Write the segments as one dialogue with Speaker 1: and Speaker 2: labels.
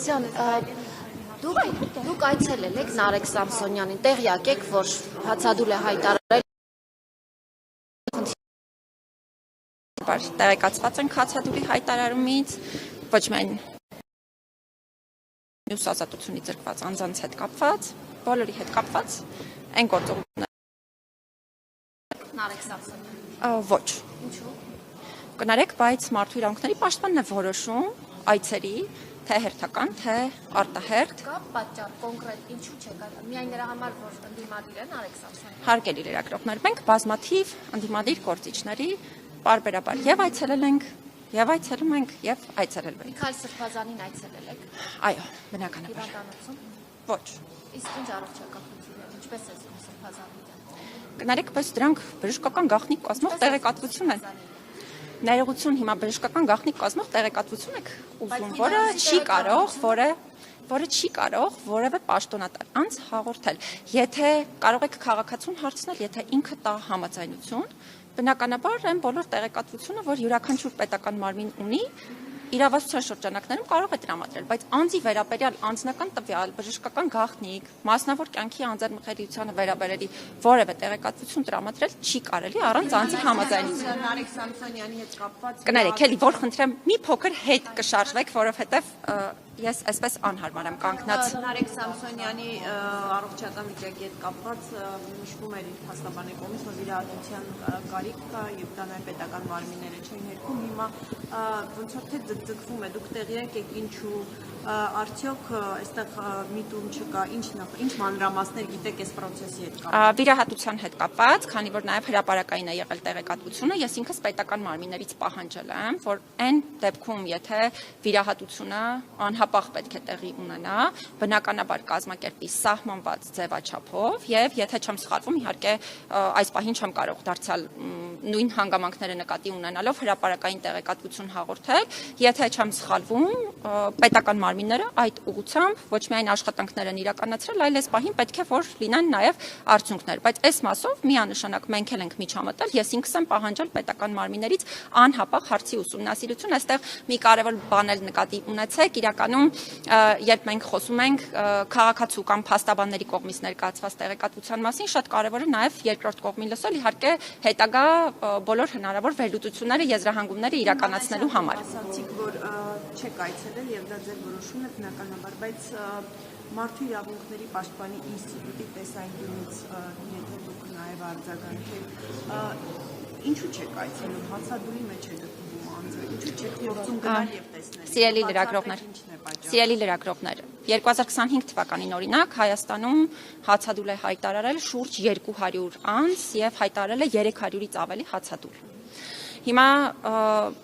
Speaker 1: Ովսյան, դուք այցելել եք Նարեկ Սամսոնյանին, տեղյակ եք, որ հացադուլ է հայտարարել։
Speaker 2: Տեղեկացված ենք հացադուլի հայտարարումից, ոչ միայն մյուս ազատությունից զրկված անձանց հետ կապված, բոլորի հետ կապված, այն գործողությունները։
Speaker 1: Նարեկ Սամսոնյան։
Speaker 2: Ոչ։
Speaker 1: Ինչու՞։
Speaker 2: Կներեք, բայց մարդու իրավունքների պաշտպանն է որոշում այցերի, թե հերթական, թե արտահերթ։
Speaker 1: Կա պատճառ կոնկրետ ինչու՞ չեք այլ։ Միայն նրա համար, որ ընդդիմադիր է Նարեկ Սամսոնյանը։
Speaker 2: Հարգելի լրագրողներ, մենք բազմաթիվ ընդդիմադիր գործիչների պարբերաբար եւ այցելել ենք, եւ այցելում ենք, եւ այցելել ենք։
Speaker 1: Միքայել Սրբազանին այցելել եք։
Speaker 2: Այո, բնականաբար։
Speaker 1: Հիվանդանոցում։
Speaker 2: Ոչ։
Speaker 1: Իսկ ինչ առողջական խնդիրներ, ինչպես է զգում Սրբազանին։
Speaker 2: Կներեք, բայց դրանք բժշկական գաղտնիք կազմող տեղեկատվություն են։ Ներողություն, հիմա բժշկական գաղտնիք կազմող տեղեկատվություն եք ուզում, որը չի կարող որևէ պաշտոնատար անձ հաղորդել։ Եթե կարող եք քաղաքացուն հարցնել, եթե ինքը տա համաձայնություն, բնականաբար այն բոլոր տեղեկատվությունը, որ յուրաքանչյուր պետական մարմին ունի, իրավասության շրջանակներում կարող է տրամադրել, բայց անձի վերաբերյալ անձնական տվյալ, բժշկական գաղտնիք, մասնավոր կյանքի անձեռնխելիությանը վերաբերելի որևէ տեղեկատվություն տրամադրել չի կարելի առանց անձի համաձայնության։
Speaker 3: Նարեկ Սամսոնյանի հետ կապված
Speaker 2: Կներեք, էլի որ խնդրեմ, մի փոքր հետ կշարժվեք, որովհետև ես այսպես անհարմար եմ կանգնած։
Speaker 3: Նարեկ Սամսոնյանի առողջական վիճակի հետ կապված նշվում էր փաստաբանի կողմից, որ վիրահատության կարիք կա եւ դա նաեւ պետական մարմինները չեն ներքում։ Հիմա ոնց որ թե ձգվում է, դուք տեղի եք ինչու արդյոք այստեղ միտում չկա, ինչ մանրամասներ գիտեք այս process-ի հետ կապված։
Speaker 2: Վիրահատության հետ կապված, քանի որ նաև հրապարակային է եղել տեղեկատվությունը, ես ինքս պետական մարմիններից պահանջել եմ, որ այն դեպքում, եթե վիրահատությունը անհապաղ պետք է տեղի ունենա, բնականաբար կազմակերպի սահմանված ձևաչափով եւ եթե չեմ սխալվում, իհարկե այս պահին չեմ կարող դարձյալ նույն հանգամանքները նկատի ունենալով հրապարակային տեղեկատվություն հաղորդել, եթե չեմ սխալվում, պետական մարմինները այդ ուղղությամբ ոչ միայն աշխատանքներ են իրականացրել, այլ այս պահին պետք է որ լինեն նաև արդյունքներ, բայց այս մասով միանշանակ մենք էլ ենք միջամտել, ես ինքս եմ պահանջել պետական մարմիններից անհապաղ հարցի ուսումնասիրություն, այստեղ մի կարևոր բան էլ նկատի ունեցեք, իրականում երբ մենք խոսում ենք քաղաքացու կամ փաստաբանների կողմից ներկայացված տեղեկատվության մասին, շատ կարևոր է նաև երկրորդ կողմին լսել, իհարկե հետագա բոլոր հնարավոր վերլուծությունները, եզրահանգումները իրականացնելու համար։
Speaker 3: Ասացիք, որ չեք այցելել եւ դա ձեր որոշումն է բնականաբար, բայց մարդու իրավունքների պաշտպանի ինստիտուտի տեսանկյունից, եթե դուք նաեւ արձագանքեք, ինչու չեք այցելում, հացադուլի մեջ է գտնվում անձը, ինչու չեք փորձում գնալ եւ տեսնել։
Speaker 2: Սիրելի լրագրողներ, 2025 թվականին օրինակ Հայաստանում հացադուլ է հայտարարել շուրջ 200 անձ եւ հայտարարել է 300-ից ավելի հացադուլ։ Հիմա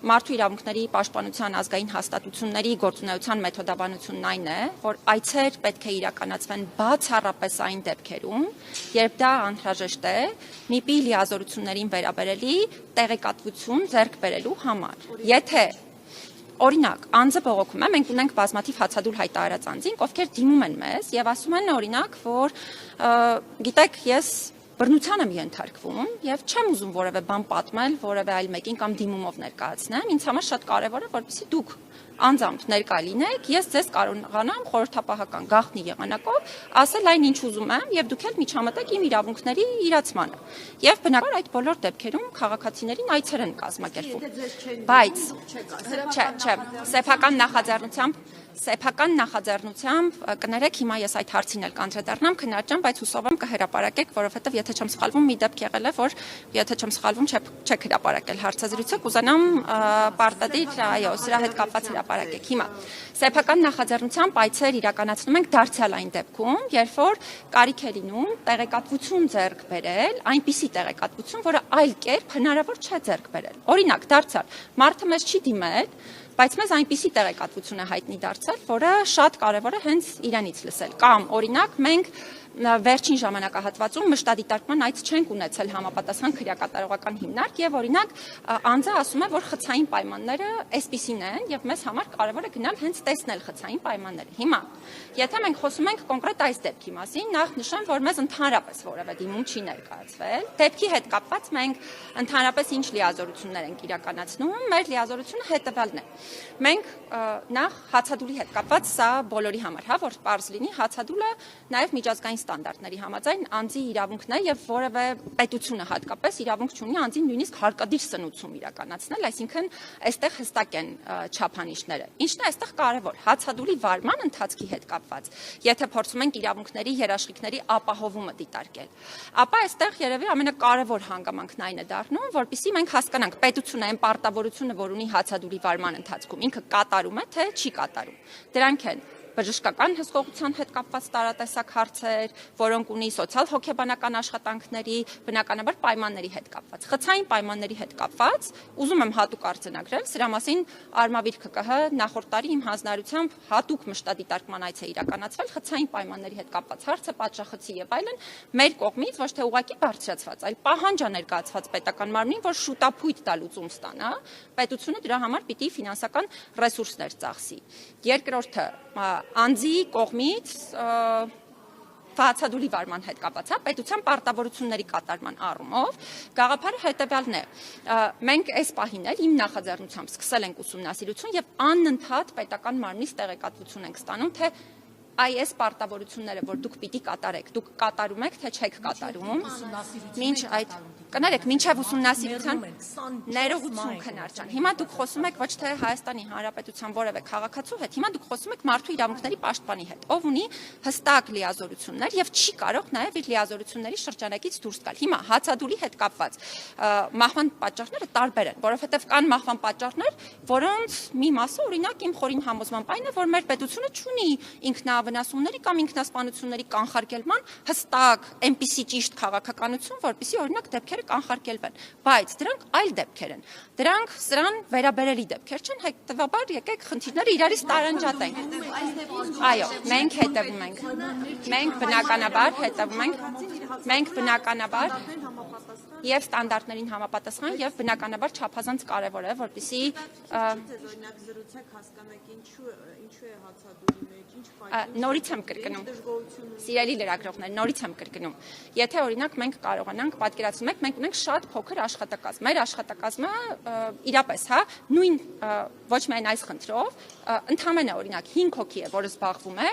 Speaker 2: մարդու իրավունքների պաշտպանության ազգային հաստատությունների գործունեության մեթոդաբանությունն այն է, որ այցեր պետք է իրականացվեն բացառապես այն դեպքերում, երբ դա անհրաժեշտ է ՄԻՊ-ի լիազորություններին վերաբերելի տեղեկատվություն ձեռք բերելու համար։ Եթե օրինակ, անձը բողոքում է, մենք ունենք բազմաթիվ հացադուլ հայտարարած անձինք, ովքեր դիմում են մեզ եւ ասում են օրինակ, որ գիտեք, ես բռնության եմ ենթարկվում եւ չեմ ուզում որևէ բան պատմել, որևէ այլ մեկին կամ դիմումով ներկայացնեմ, ինձ համար շատ կարեւոր է, որպեսզի դուք անձամբ ներկա լինեք, ես ձեզ կարողանամ խորհրդապահական գաղտնի եղանակով ասել այն ինչ ուզում եմ եւ դուք էլ միջամտեք իմ իրավունքների իրացմանը։ Եւ բնականաբար այդ բոլոր դեպքերում քաղաքացիներին այցեր են կազմակերպվում։ Բայց չէ, սեփական նախաձեռնությամբ կներեք, հիմա ես այդ հարցին էլ կանդրադառնամ, քննարկեմ, բայց հուսով եմ կհրապարակեք, որովհետեւ եթե չեմ սխալվում, մի դեպք եղել է, որ եթե չեմ սխալվում, չեք հրապարակել հարցազրույցը, կուզենամ պարտադիր, այո, սրա հետ կապված հրապարակեք։ Հիմա սեփական նախաձեռնությամբ այցեր իրականացնում ենք դարձյալ այն դեպքում, երբ որ կարիք է լինում տեղեկատվություն ձեռք բերել, այնպիսի տեղեկատվություն, որը այլ կերպ հնարավոր չէ ձեռք բերել։ Օրինակ, դարձյալ մարդը մեզ չի դիմել, բայց մեզ այնպիսի տեղեկատվություն է հայտնի դարձել, որը շատ կարևոր է հենց իրենից լսել։ Կամ օրինակ մենք վերջին ժամանակահատվածում մշտադիտարկման այց չենք ունեցել համապատասխան քրեակատարողական հիմնարկ եւ օրինակ անձը ասում է, որ խցային պայմանները այսպիսին են եւ մեզ համար կարեւոր է գնալ հենց տեսնել խցային պայմանները։ Հիմա, եթե մենք խոսում ենք կոնկրետ այս դեպքի մասին, նախ նշեմ, որ մեզ ընդհանրապես որևէ դիմում չի ներկայացվել։ Դեպքի հետ կապված մենք ընդհանրապես ինչ լիազորություններ ենք իրականացնում, մեր լիազորությունը հետեւյալն է։ Մենք նախ հացադուլի հետ կապված սա բոլորի համար, հա, որ պարզ լինի, հացադուլը նաև միջազգային ստանդարտների համաձայն անձի իրավունքն է եւ որևէ պետությունը հատկապես իրավունք չունի անձին նույնիսկ հարկադիր սնուցում իրականացնել, այսինքն այստեղ հստակ են չափանիշները։ Ինչն է այստեղ կարևոր, հացադուլի վարման ընթացքի հետ կապված, եթե փորձում ենք իրավունքների երաշխիքների ապահովումը դիտարկել, ապա այստեղ երևի ամենակարևոր հանգամանքն այն է դառնում, որպեսզի մենք հասկանանք պետությունը այն պարտավորությունը, որ ունի հացադուլի վարման ընթացքում, ինքը կատարում է, թե չի կատարում։ Դրանք են բժշկական հսկողության հետ կապված տարատեսակ հարցեր, որոնք ունի սոցիալ-հոգեբանական աշխատանքների, բնականաբար պայմանների հետ կապված, խցային պայմանների հետ կապված, ուզում եմ հատուկ արձանագրել, սրա մասին Արմավիր ԿԿՀ նախորդ տարի իմ հանձնարարությամբ հատուկ մշտադիտարկման այց է իրականացվել, խցային պայմանների հետ կապված հարցը, պատժախցի եւ այլն, մեր կողմից ոչ թե ուղղակի բարձրացված, այլ պահանջ է ներկայացված պետական մարմնին, որ շուտափույթ տա լուծում ստանա, պետությունը դրա համար պիտի ֆինանսական ռեսուրսներ ծախսի։ Երկրորդը անձի կողմից հացադուլի վարման հետ կապված, պետության պարտավորությունների կատարման առումով գաղափարը հետևյալն է։ Մենք այս պահին էլ իմ նախաձեռնությամբ սկսել ենք ուսումնասիրություն եւ անընդհատ պետական մարմնից տեղեկատվություն ենք ստանում, թե այս պարտավորությունները, որ դուք պիտի կատարեք, դուք կատարում եք, թե չեք կատարում, մինչ այդ կներեք, մինչև ուսումնասիրության ներողություն քնար ջան։ Հիմա դուք խոսում եք ոչ թե Հայաստանի Հանրապետության որևէ քաղաքացու հետ, հիմա դուք խոսում եք մարդու իրավունքների պաշտպանի հետ, ով ունի հստակ լիազորություններ եւ չի կարող նաեւ իր լիազորությունների շրջանակից դուրս գալ։ Հիմա հացադուլի հետ կապված մահվան պատճառները տարբեր են, որովհետեւ կան մահվան պատճառներ, որոնց մի մասը օրինակ իմ խորին համոզմամբ այն է, որ մեր պետությունը չունի ինքնավնասումների կամ ինքնասպանությունների կանխարգելման հստակ այնպիսի ճիշտ քաղաքականություն, որպեսզի օրինակ դեպքերը կանխարգելվեն, բայց դրանք այլ դեպքեր են։ Դրանք սրան վերաբերելի դեպքեր չեն, հետևաբար եկեք խնդիրները իրարից տարանջատենք։ Այո, մենք հետևում ենք։ Մենք բնականաբար հետևում ենք։ Մենք բնականաբար եւ ստանդարտներին համապատասխան եւ բնականաբար չափազանց կարեւոր է, որպեսզի
Speaker 3: օրինակ զրուցեք հասկանաք ինչու է հացադուլի մեջ, ինչ
Speaker 2: նորից եմ կրկնում։ Սիրելի լրագրողներ, նորից եմ կրկնում։ Եթե օրինակ մենք կարողանանք պատկերացնում եք, մենք ունենք շատ փոքր աշխատակազմ։ Մեր աշխատակազմը իրապես, հա, նույն ոչ միայն այս խնդրով, ընդհանրապես օրինակ 5 հոգի է, որը զբաղվում է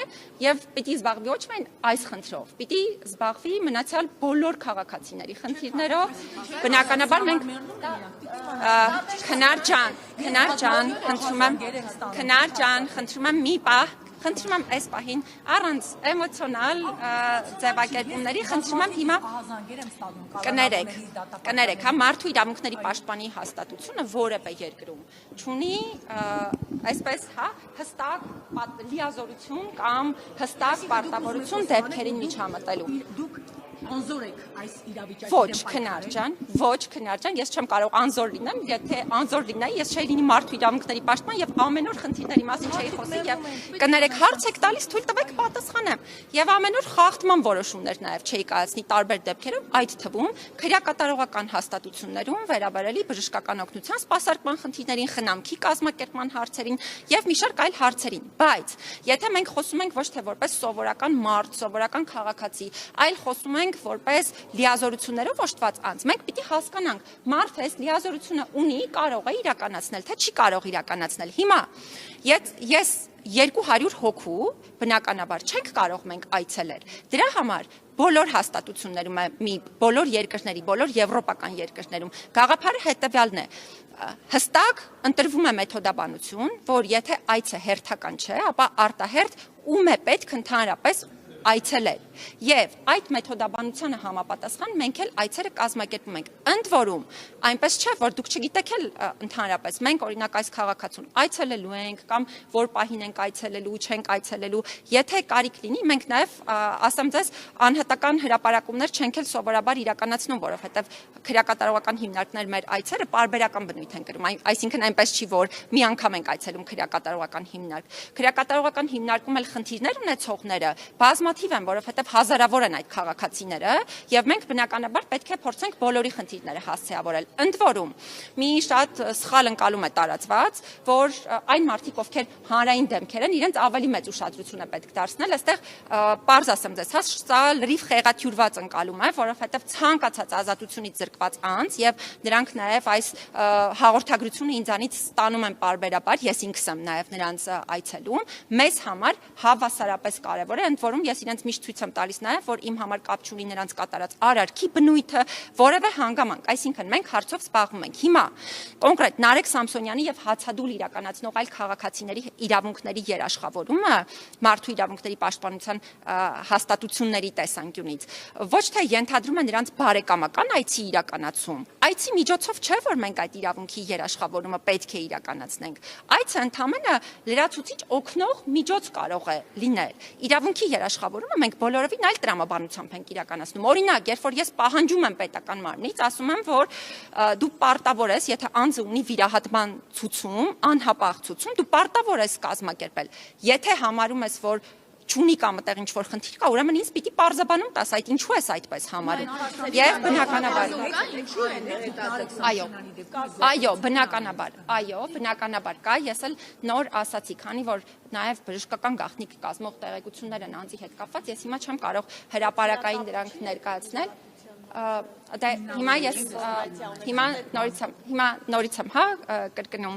Speaker 2: եւ պիտի զբաղվի ոչ միայն այս խնդրով, պիտի զբաղվի մնացյալ բոլոր քաղաքացիների խնդիրներով։ Բնականաբար մենք քնար ջան, խնդրում եմ մի պահ, խնդրում եմ այս պահին առանց էմոցիոնալ ձևակերպումների, խնդրում եմ հիմա կներեք, հա, մարդու իրավունքների պաշտպանի հաստատությունը որևէ երկրում չունի այսպես, հա, հստակ լիազորություն կամ հստակ պարտավորություն դեպքերին միջամտելու։
Speaker 4: Անզոր եք այս իրավիճակի
Speaker 2: Ոչ, քնար ջան, ես չեմ կարող անզոր լինեմ, եթե անզոր լինեի, ես չէի լինի մարդու իրավունքների պաշտպան եւ ամեն օր խնդիրների մասին չէի խոսի եւ կներեք հարց եք տալիս, թույլ տվեք պատասխանեմ։ Եվ ամեն օր խախտման որոշումներ նաեւ չէի կայացնի տարբեր դեպքերում, այդ թվում քրեակատարողական հաստատություններում վերաբերելի բժշկական օգնության սպասարկման խնդիրներին, խնամքի կազմակերպման հարցերին եւ մի շարք այլ հարցերին։ Բայց եթե մենք խոսում ենք ոչ թե որպես սովորական մարդ, սովորական քաղաքացի, այլ խոսում ենք որպես լիազորություններով օժտված անձ, մենք պիտի հասկանանք, մարդը այս լիազորությունը ունի, կարող է իրականացնել, թե չի կարող իրականացնել։ Հիմա ես 200 հոգու բնականաբար չենք կարող մենք այցելել։ Դրա համար բոլոր հաստատություններում, բոլոր երկրների, բոլոր եվրոպական երկրներում գաղափարը հետևյալն է. հստակ ընտրվում է մեթոդաբանություն, որ եթե այցը հերթական չէ, ապա արտահերթ ում է պետք ընդհանրապես այցելել։ Եվ այդ մեթոդաբանությանը համապատասխան մենք էլ այցերը կազմակերպում ենք։ Ընդ որում, այնպես չէ, որ դուք չգիտեք էլ ընդհանրապես, մենք օրինակ այս քաղաքացուն այցելելու ենք կամ որ պահին ենք այցելելու, չենք այցելելու, եթե կարիք լինի, մենք նաև ասեմ ձեզ, անհատական հրապարակումներ չենք էլ սովորաբար իրականացնում, որովհետև քրեակատարողական հիմնարկներ մեր այցերը պարբերական բնույթ են կրում, այսինքն այնպես չի, որ մի անգամ ենք այցելում քրեակատարողական հիմնարկ։ Քրեակատարողական հիմնարկում էլ խնդիրներ ունեցողները բազմաթիվ բազմաթիվ են, որովհետև հազարավոր են այդ քաղաքացիները, եւ մենք բնականաբար պետք է փորձենք բոլորի խնդիրները հասցեավորել։ Ընդ որում, մի շատ սխալ ընկալում է տարածված, որ այն մարդիկ, ովքեր հանրային դեմքեր են, իրենց ավելի մեծ ուշադրություն է պետք դարձնել, այստեղ պարզ ասեմ ձեզ, սա լրիվ խեղաթյուրված ընկալում է, որովհետև ցանկացած ազատությունից զրկված անձ եւ նրանք նաեւ այս հաղորդագրությունը ինձանից ստանում են պարբերաբար, ես ինքս եմ նաեւ նրանց այցելում, մեզ համար հավասարապես կարևոր է, ընդ որում ես իրենց միշտ ցույց եմ տալիս նաեւ, որ իմ համար կապ չունի նրանց կատարած արարքի բնույթը, որևէ հանգամանք, այսինքն մենք հարցով զբաղվում ենք։ Հիմա կոնկրետ Նարեկ Սամսոնյանի եւ հացադուլ իրականացնող այլ քաղաքացիների իրավունքների երաշխավորումը մարդու իրավունքների պաշտպանության հաստատությունների տեսանկյունից ոչ թե ենթադրում է նրանց բարեկամական այցի իրականացում, այցի միջոցով չէ, որ մենք այդ իրավունքի երաշխավորումը պետք է իրականացնենք։ Այցը ընդհանրապես լրացուցիչ օգնող միջոց կարող է լինել։ Իրավունքի երաշխավորումը մենք բոլորովին այլ տրամաբանությամբ ենք իրականացնում։ Օրինակ, երբ որ ես պահանջում եմ պետական մարմնից, ասում եմ, որ դու պարտավոր ես, եթե անձը ունի վիրահատման ցուցում, անհապաղ ցուցում, դու պարտավոր ես կազմակերպել։ Եթե համարում ես, որ չունի կամ այդտեղ ինչ որ խնդիր կա, ուրեմն ինձ պիտի պարզաբանում տաս այդ ինչու ես այդպես համարում։ Եվ բնականաբար բնականաբար կա, ես էլ նոր ասացի, քանի որ նաև բժշկական գաղտնիք կազմող տեղեկություններ են անձի հետ կապված, ես հիմա չեմ կարող հրապարակային դրանք ներկայացնել։ Դա հիմա ես նորից եմ կրկնում,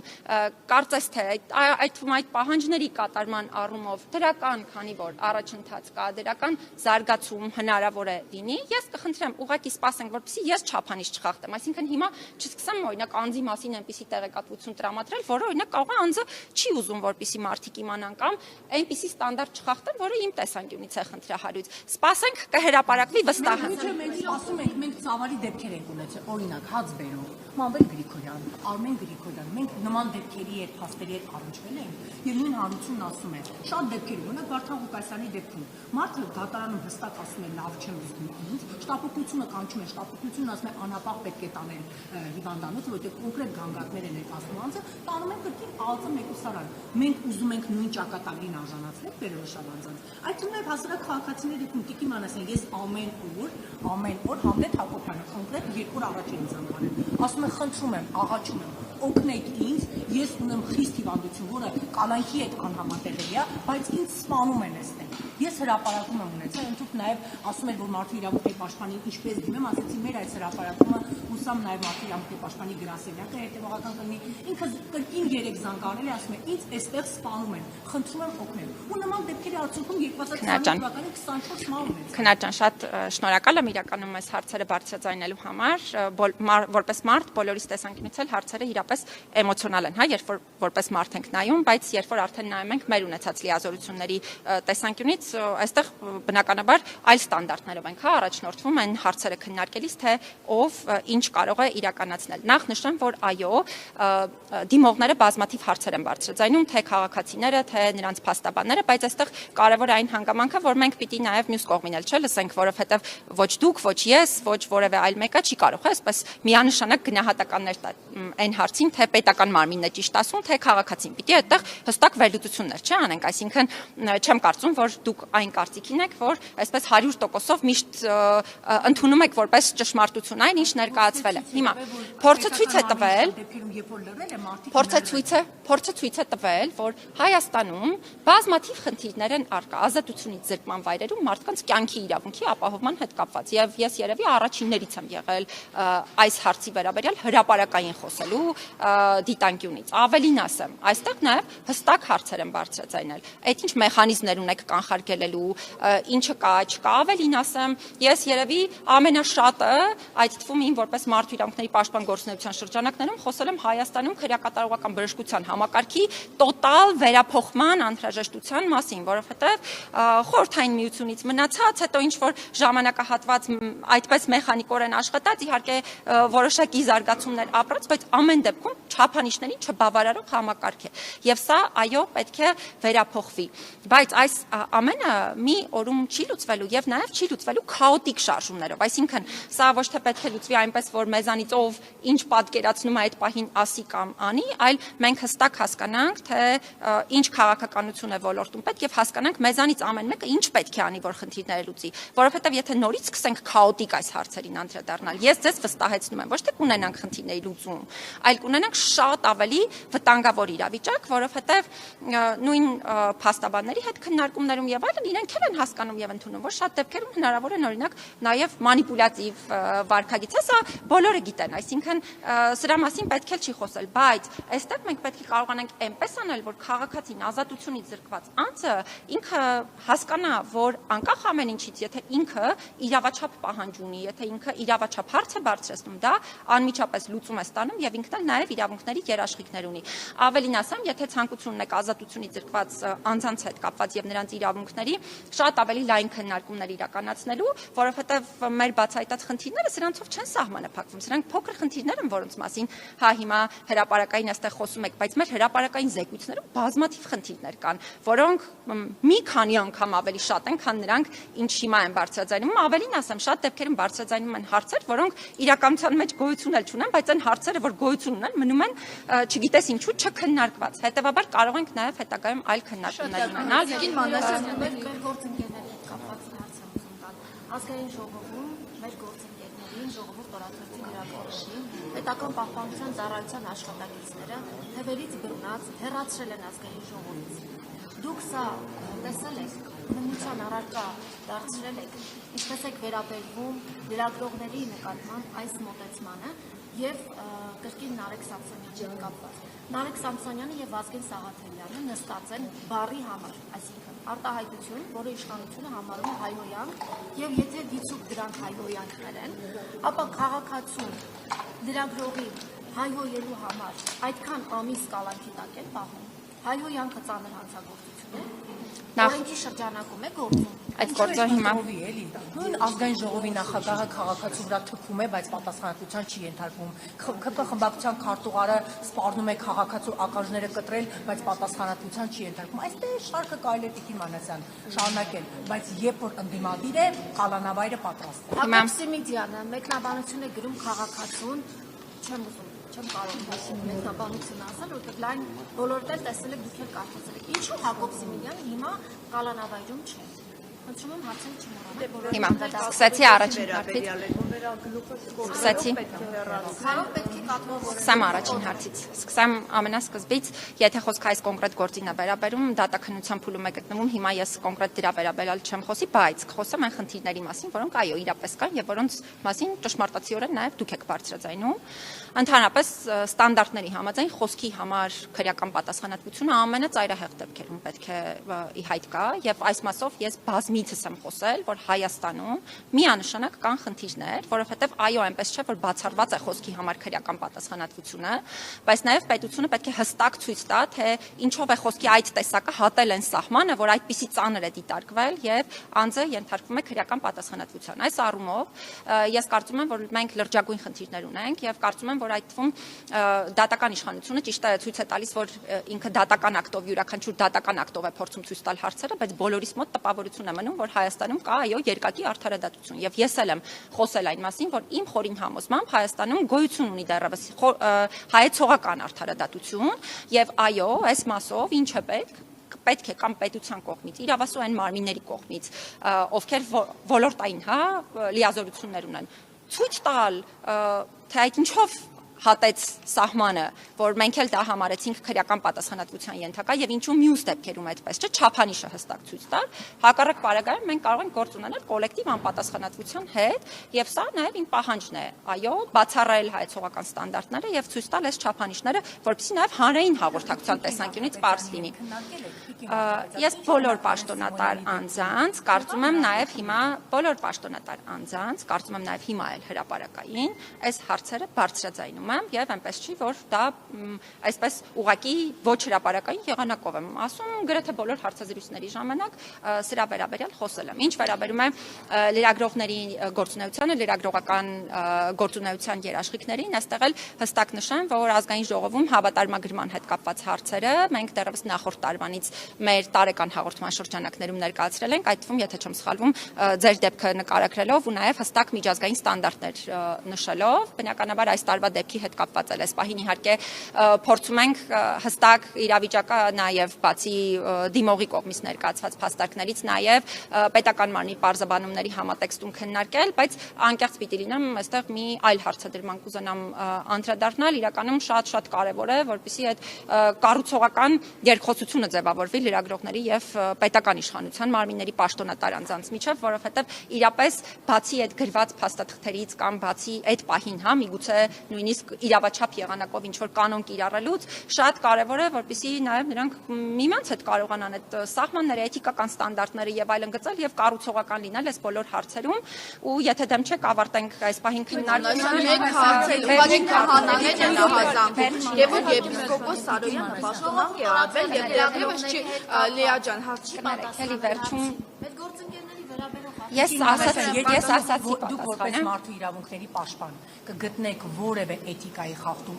Speaker 2: կարծես թե այդ պահանջների կատարման առումով դրական, քանի որ առաջընթաց կա, դրական զարգացում հնարավոր է լինի, ես կխնդրեմ ուղղակի սպասենք, որպեսզի ես չափանիշ չխախտեմ, այսինքն հիմա չսկսեմ օրինակ անձի մասին այնպիսի տեղեկատվություն տրամադրել, որը օրինակ կարող է անձը չի ուզում, որպեսզի մարդիկ իմանան կամ այնպիսի ստանդարտ չխախտեմ, որը իմ տեսանկյունից է խնդրահարույց։ Սպասենք, կհրապարակվի վստահ եմ։
Speaker 4: Մենք ծավալի դեպքեր ենք ունեցել, օրինակ Հացբերով, Մանվել Գրիգորյան, Արմեն Գրիգորյան, մենք նման դեպքերի հետ փաստերի հետ առնչվել ենք, եւ նույն հարությունն ասում է, շատ դեպքեր ունենք, Վարդան Ղուկասյանի դեպքում, մարդը դատարանում հստակ ասում է լավ չեմ զգում ինձ, շտապօգնությունը կանչում է, շտապօգնությունն ասում է անապահ պետք է տանել հիվանդանոց, որտեղ կոնկրետ գանգատներ են ներկայացնում անձը, տանում են կրկին ԱԱԾ մեկուսարան։ Մենք ուզում ենք նույն ճակատագրին արժանացնել Բերոշավ անձանց։ Այդ նույն հասարակ քաղաքացիների դեպքում Տիկի Մանասյան, ես ամեն օր Համլետ Հակոբյանը կոնկրետ 2 օր առաջ ինձ անվանել։ Ասում եմ, խնդրում եմ, աղաչում եմ, օգնեք ինձ, ես ունեմ խիստ հիվանդություն, որը կանայքի հետ անհամատեղելի է, բայց ինձ սպանում են այստեղ։ Ես հրապարակում եմ ունեցել, ընդհանուր նաև ասում էր, որ մարդու իրավունքների պաշտպանին ինչպես դիմեմ, ասեցի մեր այս հրապարակումը հուսամ նաև մարդու իրավունքների պաշտպանի գրասենյակը հետևողական կլինի։ Ինքը կրկին 3 զանգանել է, ասում է, ինձ այստեղ սպանում են, խնդրում եմ օգնել։ Ու նման դեպքերի արդյունքում 2020 թվականին 24 մարդ ունեցա։
Speaker 2: Քննադատան, շատ շնորհակալ եմ իրականում այս հարցերը բարձրաձայնելու համար, որպես մարդ բոլորիս տեսանկյունից էլ հարցերը իրապես էմոցիոնալ են, հա, երբ որ որպես մարդ ենք նայում, բայց երբ որ արդեն նայում ենք մեր ունեցած լիազորությունների տեսանկյունից, այստեղ բնականաբար այլ ստանդարտներով ենք, հա, առաջնորդվում են հարցերը քննարկելիս, թե ով ինչ կարող է իրականացնել։ Նախ նշեմ, որ այո, դիմողները բազմաթիվ հարցեր են բարձրաձայնում, թե քաղաքացիները, թե նրանց փաստաբանները, բայց այստեղ կարևոր այն հանգամանքը, որ մենք պիտի նաև մյուս կողմին էլ չլսենք, որովհետև ոչ դուք, ոչ ես, ոչ որևէ այլ մեկը չի կարող է այսպես միանշանակ գնահատականներ տալ այն հարցին, թե պետական մարմինն է ճիշտ ասում, թե քաղաքացին։ Պիտի այդտեղ հստակ վերլուծություններ չանենք, այսինքն չեմ կարծում, որ դուք այն կարծիքին եք, որ այսպես 100%-ով միշտ ընդունում եք որպես ճշմարտություն այն, ինչ ներկայացվել է։ Հիմա փորձը ցույց է տվել, որ Հայաստանում բազմաթիվ խնդիրներ են առկա ազատությունից զրկման վայրերում մարդկանց կյանքի իրավունքի ապահովման հետ կապված, եւ ես երևի առաջիններից եմ եղել այս հարցի վերաբերյալ հրապարակային խոսելու դիտանկյունից։ Ավելին ասեմ, այստեղ նաև հստակ հարցեր են բարձրաձայնել։ Այդ ինչ մեխանիզմներ ունեք կանխարգելելու, ինչը կա, չկա, ավելին ասեմ, ես երևի ամենաշատը, այդ թվում իմ որպես մարդու իրավունքների պաշտպան գործունեության շրջանակներում խոսել եմ Հայաստանում քրեակատարողական բժշկության համակարգի տոտալ վերափոխման անհրաժեշտության մասին, որովհետև խորհրդային միությունից մնացած, հետո ինչ որ ժամանակահատված այդպես մեխանիկորեն աշխատած, իհարկե որոշակի զարգացումներ ապրած, բայց ամեն դեպքում չափանիշներին չբավարարող համակարգ է։ Եվ սա այո պետք է վերափոխվի։ Բայց այս ամեն ամենը մի օրում չի լուծվելու եւ նաեւ չի լուծվելու քաոտիկ շարժումներով, այսինքն սա ոչ թե պետք է լուծվի այնպես, որ մեզանից ով ինչ պատկերացնում է այդ պահին ասի կամ անի, այլ մենք հստակ հասկանանք, թե ինչ քաղաքականություն է ոլորտում պետք եւ հասկանանք մեզանից ամեն մեկը ինչ պետք է անի, որ խնդիրները լուծի, որովհետեւ եթե նորից սկսենք քաոտիկ այս հարցերին անդրադառնալ, ես ձեզ վստահեցնում եմ, ոչ թե կունենանք խնդիրների լուծում, այլ կունենանք շատ ավելի վտանգավոր իրավիճակ, որովհետեւ նույն փաստաբանների հետ քննարկումներում եւ այլն իրենք էլ են հասկանում եւ ընդունում, որ շատ դեպքերում հնարավոր է օրինակ նաեւ մանիպուլատիվ վարքագիծ է, սա բոլորը գիտեն, այսինքն սրա մասին պետք է չի խոսել, բայց այստեղ մենք պետք է կարողանանք այնպես անել, որ քաղաքացին ազատությունից զրկված անձը ինքը հասկանա, որ անկախ ամեն ինչից, եթե ինքը իրավաչափ պահանջ ունի, եթե ինքը իրավաչափ հարց է բարձրացնում, դա անմիջապես լուծում է ստանում եւ ինքն էլ նաեւ իրավունքների երաշխիքներ ունի։ Ավելին ասեմ, եթե ցանկություն ունեք ազատությունից զրկված անձանց հետ կապված եւ նրանց իրավունքների շատ ավելի լայն քննարկումներ իրականացնելու, որովհետեւ մեր բացահայտած խնդիրները սրանցով չեն սահմանափակվում, սրանք փոքր խնդիրներ են, որոնց մասին հիմա հրապարակային այստեղ խոսում եք, բայց մեր հրապարակային զեկույցներում բազմաթիվ խնդիրներ կան, որոնք մի քանի անգամ ավելի շատ են, քան նրանք ինչ հիմա են բարձրաձայնում, ավելին ասեմ, շատ դեպքերում բարձրաձայնում են հարցեր, որոնք իրականության մեջ գոյություն էլ չունեն, բայց այն հարցերը, որ գոյություն ունեն, մնում են չգիտես ինչու չքննարկված։ Հետևաբար կարող ենք նաև հետագայում այլ քննարկումներ ունենալ։
Speaker 1: Մեր գործընկերների հետ կապված հարց եմ ուզում տալ։ Ազգային ժողովում մեր գործընկերներին, ժողովուրդ օրաթերթի գրավորողներին, պետական պահպանության ծառայության աշխատակիցները թևերից բռնած հեռացրել են ազգային ժողովից։ Դուք սա տեսել եք, բնության առարկա դարձրել եք, ինչպես եք վերաբերվում լրագրողների նկատմամբ այս մոտեցմանը եւ կրկին Նարեկ Սամսոնյանի հետ կապված։ Նարեկ Սամսոնյանը եւ Վազգեն Սաղաթելյանը նստած են բառի համար, այսինքն արտահայտություն, որը իշխանությունը համարում է հայհոյանք, եւ եթե դիցուկ դրանք հայհոյանքներ են, ապա քաղաքացուն լրագրողի հայհոյելու համար այդքան ամիս կալանքի տակ են պահում։ Հայհոյանքը ծանր հանցագործություն է։ Օրենքի շրջանակում է գործում։
Speaker 2: Այդ գործը հիմա
Speaker 4: էլի նույն ազգային ժողովի նախագահը քաղաքացու վրա թքում է, բայց պատասխանատվության չի ենթարկվում։ ՔՊ խմբակցության քարտուղարը սպառնում է քաղաքացու ականջները կտրել, բայց պատասխանատվության չի ենթարկվում։ Այստեղ շարքը կարելի է Տիկին Մանասյան շարունակել, բայց երբ որ ընդդիմադիր է, կալանավայրը պատրաստ է։
Speaker 1: Հակոբ Սիմիդյանը մեկնաբանություն է գրում քաղաքացուն, չեմ կարող մեկնաբանություն ասել, որովհետև լայն բոլորդ էլ տեսել եք, դուք էլ կարծել եք։ Ինչու Հակոբ Սիմիդյանը հիմա կալանավայրում չէ։ Խնդրում եմ հարցերը չմոռանալ։
Speaker 2: Հիմա սկսեցի առաջին հարցից։ Սկսեցի։ Սկսեմ առաջին հարցից։ Սկսեմ ամենասկզբից, եթե խոսքը այս կոնկրետ գործին է վերաբերում, դատաքննության փուլում է գտնվում, հիմա ես կոնկրետ դրա վերաբերյալ չեմ խոսի, բայց խոսեմ այն խնդիրների մասին, որոնք այո, իրապես կան եւ որոնց մասին ճշմարտացիորեն նաեւ դուք եք բարձրաձայնում։ Ընդհանրապես ստանդարտների համաձայն խոսքի համար քրեական պատասխանատվությունը ամենածայրահեղ դեպքերում պետք է ի հայտ գա եւ այս մասով ես բազմիցս եմ խոսել, որ Հայաստանում միանշանակ կան խնդիրներ, որովհետեւ այո, այնպես չէ, որ բացառված է խոսքի համար քրեական պատասխանատվությունը, բայց նաեւ պետությունը պետք է հստակ ցույց տա, թե ինչով է խոսքի այդ տեսակը հատել են սահմանը, որ այդպիսի ծանր է դիտարկվել եւ անձը ենթարկվում է քրեական պատասխանատվության։ Այս առումով ես կարծում եմ, որ մենք լրջագույն խնդիրներ ունենք եւ կարծում եմ, որ այդ թվում դատական իշխանությունը ճիշտ է ցույց է տալիս, որ ինքը դատական ակտով յուրաքանչյուր դատական ակտով է փորձում ցույց տալ հարցերը, բայց բոլորիս մոտ տպավորություն է մնում, որ Հայաստանում կա այո երկակի արդարադատություն եւ ես էլ եմ խոսել այն մասին, որ իմ խորին համոզմամբ Հայաստանում գոյություն ունի դեռևս հայեցողական արդարադատություն եւ այո, այս մասով ինչ է պետք է կամ պետության կողմից, իրավասու այն մարմինների կողմից, ովքեր ոլորտային, լիազորություններ ունեն, ցույց տալ, թե այդ ինչով հատեց սահմանը, որ մենք էլ դա համարեցինք քրեական պատասխանատվության ենթակա եւ ինչու մյուս դեպքերում այդպես չէ, չափանիշը հստակ ցույց տալ, հակառակ պարագայում մենք կարող ենք գործ ունենալ կոլեկտիվ անպատասխանատվության հետ եւ սա նաեւ իմ պահանջն է, այո, բացառել հայեցողական ստանդարտները եւ ցույց տալ այս չափանիշները, որովհետեւ նաեւ հանրային հաղորդակցության տեսանկյունից պարզ լինի։ Ես բոլոր պաշտոնատար անձանց, կարծում եմ նաեւ հիմա բոլոր պաշտոնատար անձանց, կարծում եմ նաեւ հիմա էլ հրապարակային այս հարցերը բարձրաձայնում ասում եմ եւ այնպես չի, որ դա այսպես ուղակի ոչ հրապարակային եղանակով եմ ասում, գրեթե բոլոր հարցազրույցների ժամանակ սրա վերաբերյալ խոսել եմ։ Ինչ վերաբերում է լրագրողների գործունեությանը, լրագրողական գործունեության երաշխիքներին, այստեղ էլ հստակ նշեմ, որ ազգային ժողովում հավատարմագրման հետ կապված հարցերը մենք դեռևս նախորդ տարվանից մեր տարեկան հաղորդման շրջանակներում ներկայացրել ենք, այդ թվում, եթե չեմ սխալվում, ձեր դեպքը նկարագրելով ու նաև հստակ միջազգային ստանդարտներ նշելով, բնականաբար այս տարվա դեպքի հետ կապված էլ այս պահին իհարկե փորձում ենք հստակ իրավիճակը նաև բացի դիմողի կողմից ներկայացված փաստարկներից նաև պետական մարմնի պարզաբանումների համատեքստում քննարկել, բայց անկեղծ պիտի լինեմ, այստեղ մի այլ հարցադրման կուզենամ անդրադառնալ, իրականում շատ կարևոր է, որպեսզի այդ կառուցողական երկխոսությունը ձևավորվի լրագրողների եւ պետական իշխանության մարմինների պաշտոնատար անձանց միջև, որովհետեւ իրապես բացի այդ գրված փաստաթղթերից կամ բացի այդ պահին, հա, միգուցե նույնիսկ իրավաչափ եղանակով ինչ որ կանոն կիրառելուց շատ կարևոր է, որպեսզի նաև նրանք միմյանց հետ կարողանան այդ սահմանները, էթիկական ստանդարտները եւ այլն գծել եւ կառուցողական լինել այս բոլոր հարցերում ու եթե դեմ չեք ավարտենք այս պահին
Speaker 5: Եվ եպիսկոպոս Սարոյանը պաշտոնանկ է արվել եւ դեռևս չի Լեա ջան հարց չի
Speaker 2: Էլի վերջում
Speaker 1: Այդ գործընկերների վերաբերող
Speaker 2: Ես ասացի
Speaker 4: դուք որպես մարդու իրավունքների պաշտպան կգտնեք որևէ էթիկայի խախտում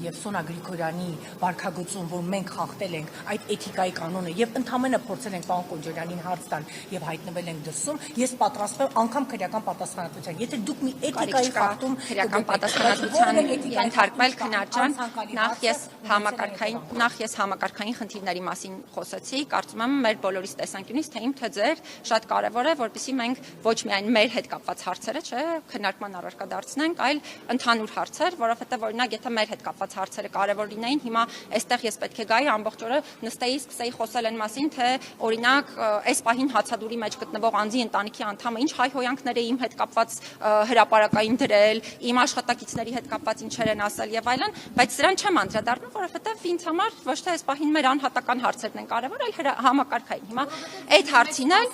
Speaker 4: եւ Սոնա Գրիգորյանի վարքագծում, որ մենք խախտել ենք այդ էթիկայի կանոնը եւ ընդհանրապես փորձել ենք պարոն Կոջարյանին հարց տալ եւ հայտնվել ենք դրսում, ես պատրաստվում անգամ քրեական պատասխանատվության։ Եթե դուք մի էթիկայի խախտում
Speaker 2: քրեական պատասխանատվության ենթարկվել քննարկան, նախ ես համակարգային խնդիրների մասին խոսեցի, կարծում եմ մեր բոլորիս տեսանկյունից թե իմ թե ձեր շատ կարևոր է, որպեսզի մենք ոչ միայն մեր հետ կապված հարցերը, չէ, քննարկման առարկա դարձնենք, այլ ընդհանուր հարցեր, որովհետև օրինակ եթե մեր հետ կապված հարցերը կարևոր լինեին, հիմա այստեղ ես պետք է գայի ամբողջ օրը նստեի, սկսեի խոսել այն մասին, թե օրինակ այս պահին հացադուլի մեջ գտնվող անձի ընտանիքի անդամը ինչ հայհոյանքներ է իմ հետ կապված հրապարակային դրել, իմ աշխատակիցների հետ կապված ինչեր են ասել եւ այլն, բայց սրան չեմ անդրադառնում, որովհետև ինձ համար ոչ թե այս պահին մեր անհատական հարցերն են կարևոր, այլ համակարգային։ Հիմա այդ հարցին էլ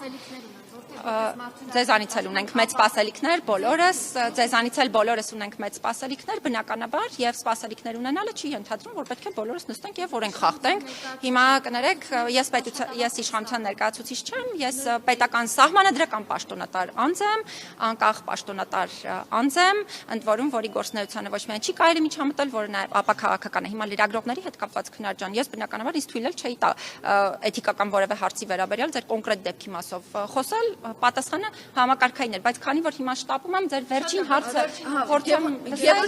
Speaker 2: ձեզանից էլ ունենք մեծ սպասելիքներ, բոլորս, ձեզանից էլ բոլորս ունենք մեծ սպասելիքներ, բնականաբար, եւ սպասելիքներ ունենալը չի ենթադրում, որ պետք է բոլորս նստենք եւ օրենք խախտենք։ Հիմա կներեք, ես իշխանության ներկայացուցիչ չեմ, ես պետական սահմանադրական պաշտոնատար անձ եմ, անկախ պաշտոնատար անձ եմ, ընդ որում, որի գործունեությանը ոչ միայն չի կարելի միջամտել, որը նաեւ ապաքաղաքական է։ Հիմա լրագրողների հետ կապված քննարկան, ես բնականաբար ինձ թույլ չէի տա էթիկական որևէ հարցի վերաբերյալ ձեր կոնկրետ դեպքի մասով խոսել, պատասխանը համակարգային էր, բայց քանի որ հիմա շտապում եմ ձեր վերջին հարցը փորձեմ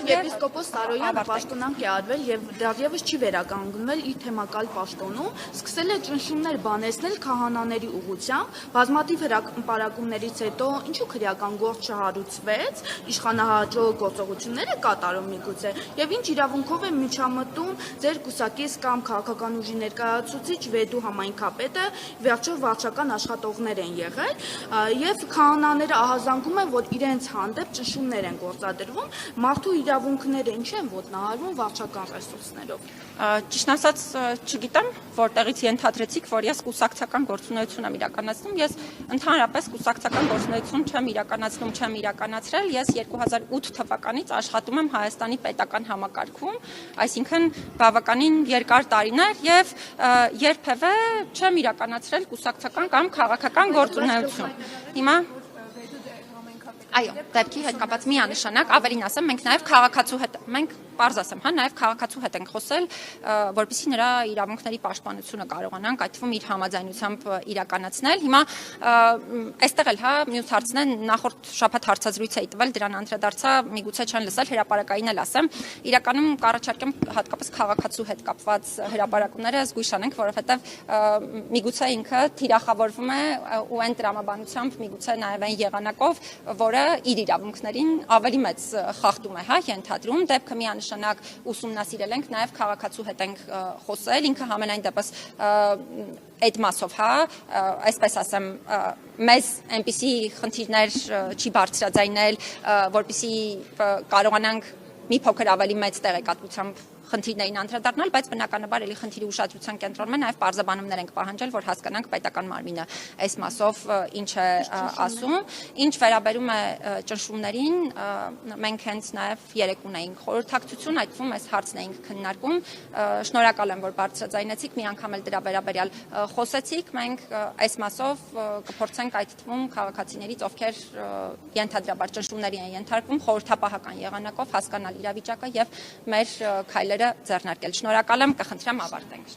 Speaker 5: եպիսկոպոս Սարոյանը պաշտոնանկ է արվել եւ դեռևս չի վերականգնվել իր թեմակալ պաշտոնում, սկսել է ճնշումներ բանեցնել քահանաների ուղղությամբ, բազմաթիվ հրապարակումներից հետո ինչու քրեական գործ չհարուցվեց, իշխանահաճո գործողություններ է կատարում միգուցե եւ ինչ իրավունքով է միջամտում ձեր կուսակից կամ քաղաքական ուժի ներկայացուցիչ Վեդու համայնքապետը, վերջով վարչական աշխատողներ են եղել եւ քահանաները ահազանգում են, որ իրենց հանդեպ ճնշումներ են գործադրվում, մարդու իրավունքները ինչ են ոտնահարվում վարչական ռեսուրսներով։
Speaker 2: Ճիշտ ասած, չգիտեմ, որտեղից ենթադրեցիք, որ ես կուսակցական գործունեություն եմ իրականացնում, ես ընդհանրապես կուսակցական գործունեություն չեմ իրականացնում, չեմ իրականացրել, ես 2008 թվականից աշխատում եմ Հայաստանի պետական համակարգում, այսինքն բավականին երկար տարիներ եւ երբևէ չեմ իրականացրել կուսակցական կամ քաղաքական գործունեություն։ Հիմա Այո, դեպքի հետ կապված միանշանակ, ավելին ասեմ, մենք նաև քաղաքացու հետ, մենք պարզ ասեմ, հա, նաև քաղաքացու հետ ենք խոսել, որպեսզի նրա իրավունքների պաշտպանությունը կարողանանք այդ թվում իր համաձայնությամբ իրականացնել։ Հիմա այստեղ էլ, հա, մյուս հարցն է, նախորդ շաբաթ հարցազրույց էի տվել, դրան անդրադարձա, միգուցե չեն լսել, հրապարակային էլ ասեմ, իրականում կառաջարկեմ հատկապես քաղաքացու հետ կապված հրապարակումները զգույշ անենք, որովհետև միգուցե ինքը թիրախավորվում է ու այն տրամաբանությամբ, միգուցե նաև այն եղանակով, որը իր իրավունքներին ավելի մեծ խախտում է, հա, ենթադրում, դեպքը միանշանակ ուսումնասիրել ենք, նաև քաղաքացու հետ ենք խոսել, ինքը համենայն դեպս այդ մասով, հա, այսպես ասեմ, մեզ այնպիսի խնդիրներ չի բարձրաձայնել, որպեսզի կարողանանք մի փոքր ավելի մեծ տեղեկատվությամբ խնդիրներին անդրադառնալ, բայց բնականաբար էլի խնդիրի ուշադրության կենտրոնում է նաև պարզաբանումներ ենք պահանջել, որ հասկանանք պետական մարմինը այս մասով ինչ է ասում։ Ինչ վերաբերում է ճնշումներին, մենք հենց նաև երեկ ունեինք խորհրդակցություն, այդ թվում այս հարցն էինք քննարկում։ Շնորհակալ եմ, որ բարձրաձայնեցիք, մի անգամ էլ դրա վերաբերյալ խոսեցիք, մենք այս մասով կփորձենք այդ թվում քաղաքացիներից, ովքեր ենթադրաբար ճնշումների են ենթարկվում, խորհրդապահական եղանակով հասկանալ իրավիճակը եւ մեր քայլերը ձեռնարկել։ Շնորհակալ եմ, կխնդրեմ ավարտենք։